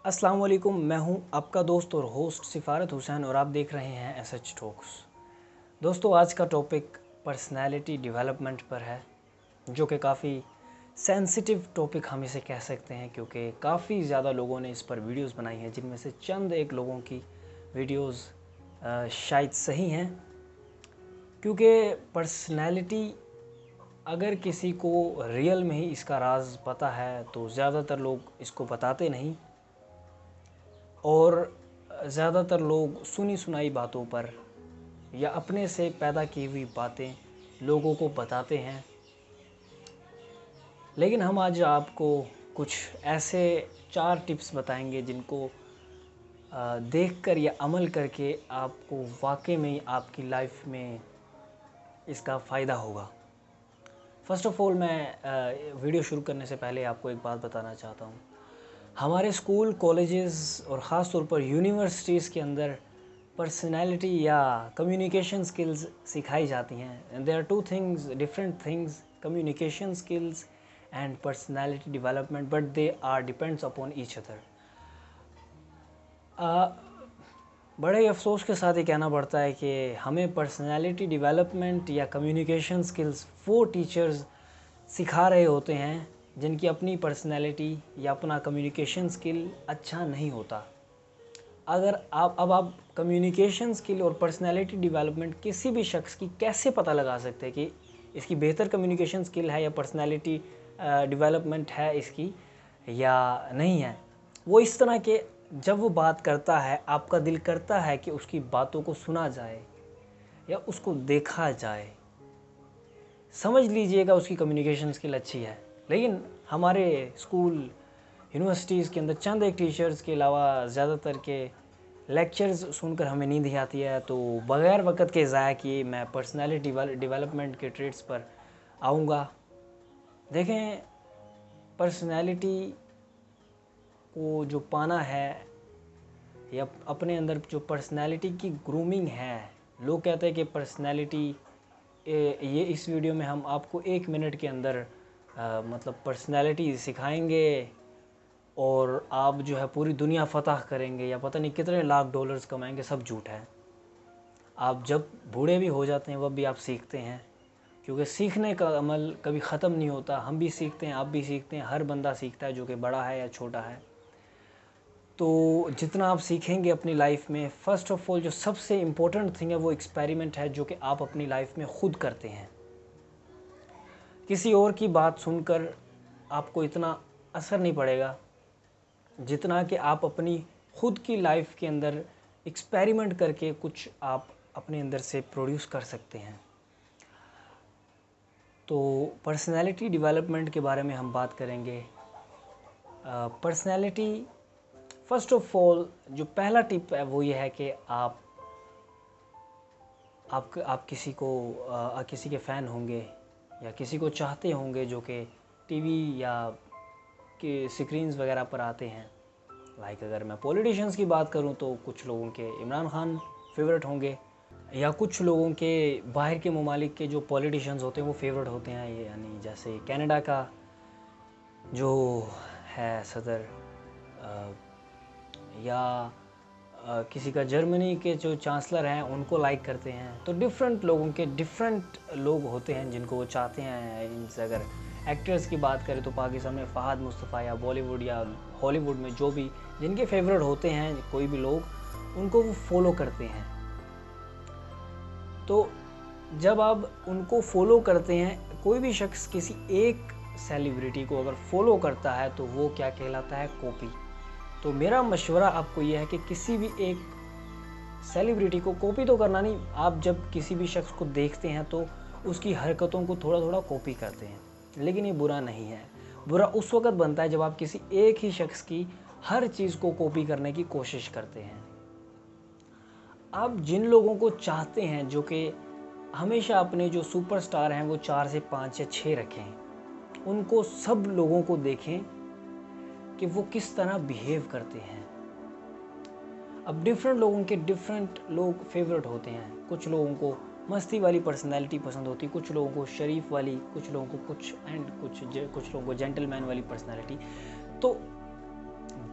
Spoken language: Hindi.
अस्सलाम वालेकुम। मैं हूं आपका दोस्त और होस्ट सिफारत हुसैन और आप देख रहे हैं एसएच टॉक्स। दोस्तों, आज का टॉपिक पर्सनैलिटी डेवलपमेंट पर है, जो कि काफ़ी सेंसिटिव टॉपिक हम इसे कह सकते हैं, क्योंकि काफ़ी ज़्यादा लोगों ने इस पर वीडियोस बनाई हैं, जिनमें से चंद एक लोगों की वीडियोस शायद सही हैं। क्योंकि पर्सनैलिटी, अगर किसी को रियल में ही इसका राज पता है तो ज़्यादातर लोग इसको बताते नहीं, और ज़्यादातर लोग सुनी सुनाई बातों पर या अपने से पैदा की हुई बातें लोगों को बताते हैं। लेकिन हम आज आपको कुछ ऐसे 4 टिप्स बताएंगे जिनको देखकर या अमल करके आपको वाकई में आपकी लाइफ में इसका फ़ायदा होगा। फ़र्स्ट ऑफ़ ऑल, मैं वीडियो शुरू करने से पहले आपको एक बात बताना चाहता हूँ। हमारे स्कूल, कॉलेजेस और ख़ास तौर पर यूनिवर्सिटीज़ के अंदर पर्सनैलिटी या कम्युनिकेशन स्किल्स सिखाई जाती हैं। There are two things, different things, communication skills and personality development, but they are depends upon each other. बड़े अफसोस के साथ ये कहना पड़ता है कि हमें पर्सनैलिटी डेवलपमेंट या कम्युनिकेशन स्किल्स वो टीचर्स सिखा रहे होते हैं जिनकी अपनी पर्सनैलिटी या अपना कम्युनिकेशन स्किल अच्छा नहीं होता। अगर आप कम्युनिकेशन स्किल और पर्सनैलिटी डेवलपमेंट किसी भी शख्स की कैसे पता लगा सकते हैं कि इसकी बेहतर कम्युनिकेशन स्किल है या पर्सनैलिटी डेवलपमेंट है इसकी या नहीं है? वो इस तरह के, जब वो बात करता है आपका दिल करता है कि उसकी बातों को सुना जाए या उसको देखा जाए। समझ लीजिएगा उसकी कम्युनिकेशन स्किल अच्छी है, लेकिन हमारे स्कूल, यूनिवर्सिटीज़ के अंदर चंद एक टीचर्स के अलावा ज़्यादातर के लेक्चर्स सुनकर हमें नींद ही आती है। तो बग़ैर वक्त के ज़ाया किए मैं पर्सनैलिटी डेवलपमेंट के ट्रेड्स पर आऊँगा। देखें, पर्सनैलिटी को जो पाना है या अपने अंदर जो पर्सनैलिटी की ग्रूमिंग है, लोग कहते हैं कि पर्सनैलिटी, ये इस वीडियो में हम आपको 1 मिनट के अंदर मतलब पर्सनैलिटी सिखाएंगे और आप जो है पूरी दुनिया फतह करेंगे या पता नहीं कितने लाख डॉलर्स कमाएंगे। सब झूठ है। आप जब बूढ़े भी हो जाते हैं वब भी आप सीखते हैं, क्योंकि सीखने का अमल कभी ख़त्म नहीं होता। हम भी सीखते हैं, आप भी सीखते हैं, हर बंदा सीखता है, जो कि बड़ा है या छोटा है। तो जितना आप सीखेंगे अपनी लाइफ में, फ़र्स्ट ऑफ़ ऑल जो सबसे इम्पोर्टेंट थिंग है वो एक्सपेरिमेंट है, जो कि आप अपनी लाइफ में ख़ुद करते हैं। किसी और की बात सुनकर आपको इतना असर नहीं पड़ेगा जितना कि आप अपनी ख़ुद की लाइफ के अंदर एक्सपेरिमेंट करके कुछ आप अपने अंदर से प्रोड्यूस कर सकते हैं। तो पर्सनैलिटी डेवलपमेंट के बारे में हम बात करेंगे। पर्सनैलिटी, फ़र्स्ट ऑफ ऑल जो पहला टिप है वो ये है कि आप किसी को किसी के फ़ैन होंगे या किसी को चाहते होंगे जो कि टीवी या के स्क्रीन्स वगैरह पर आते हैं। लाइक अगर मैं पॉलिटिशियंस की बात करूं तो कुछ लोगों के इमरान खान फेवरेट होंगे, या कुछ लोगों के बाहर के ममालिक के जो पॉलिटिशियंस होते हैं वो फेवरेट होते हैं। ये यानी जैसे कनाडा का जो है सदर, या किसी का जर्मनी के जो चांसलर हैं उनको लाइक करते हैं। तो डिफरेंट लोगों के डिफरेंट लोग होते हैं जिनको वो चाहते हैं। इनसे अगर एक्टर्स की बात करें तो पाकिस्तान में फ़हाद मुस्तफ़ा, या बॉलीवुड या हॉलीवुड में जो भी जिनके फेवरेट होते हैं कोई भी लोग, उनको वो फॉलो करते हैं। तो जब आप उनको फॉलो करते हैं, कोई भी शख्स किसी एक सेलिब्रिटी को अगर फॉलो करता है तो वो क्या कहलाता है? कॉपी। तो मेरा मशवरा आपको यह है कि किसी भी एक सेलिब्रिटी को कॉपी तो करना नहीं, आप जब किसी भी शख्स को देखते हैं तो उसकी हरकतों को थोड़ा थोड़ा कॉपी करते हैं, लेकिन ये बुरा नहीं है। बुरा उस वक़्त बनता है जब आप किसी एक ही शख्स की हर चीज़ को कॉपी करने की कोशिश करते हैं। आप जिन लोगों को चाहते हैं, जो कि हमेशा अपने जो सुपरस्टार हैं वो 4 से 5 या 6 रखें, उनको सब लोगों को देखें कि वो किस तरह बिहेव करते हैं। अब डिफरेंट लोगों के डिफरेंट लोग फेवरेट होते हैं। कुछ लोगों को मस्ती वाली पर्सनैलिटी पसंद होती है, कुछ लोगों को शरीफ वाली, कुछ लोगों को कुछ लोगों को जेंटलमैन वाली पर्सनैलिटी। तो